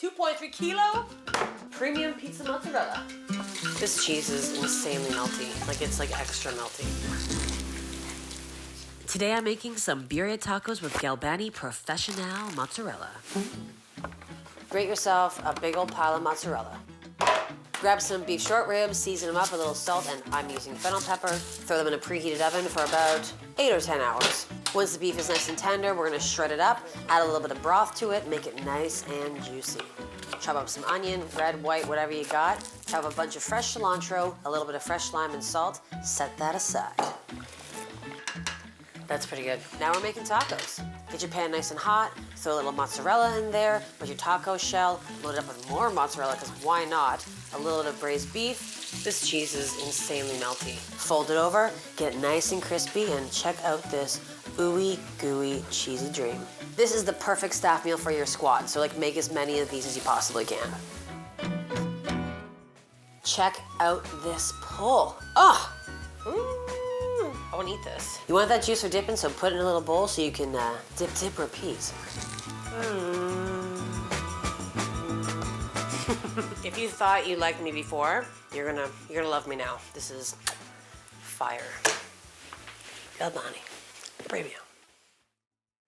2.3 kilo premium pizza mozzarella. This cheese is insanely melty. Like, it's like extra melty. Today I'm making some birria tacos with Galbani Professional mozzarella. Grate yourself a big old pile of mozzarella. Grab some beef short ribs, season them up with a little salt, and I'm using fennel pepper. Throw them in a preheated oven for about 8 or 10 hours. Once the beef is nice and tender, we're gonna shred it up, add a little bit of broth to it, make it nice and juicy. Chop up some onion, red, white, whatever you got. Chop up a bunch of fresh cilantro, a little bit of fresh lime and salt. Set that aside. That's pretty good. Now we're making tacos. Get your pan nice and hot, throw a little mozzarella in there, put your taco shell, load it up with more mozzarella, because why not? A little bit of braised beef. This cheese is insanely melty. Fold it over, get it nice and crispy, and check out this ooey gooey cheesy dream. This is the perfect staff meal for your squad, so like make as many of these as you possibly can. Check out this pull. Oh! I want to eat this. You want that juice for dipping, so put it in a little bowl so you can dip, dip, repeat. If you thought you liked me before, you're gonna love me now. This is fire. Galbani Premium.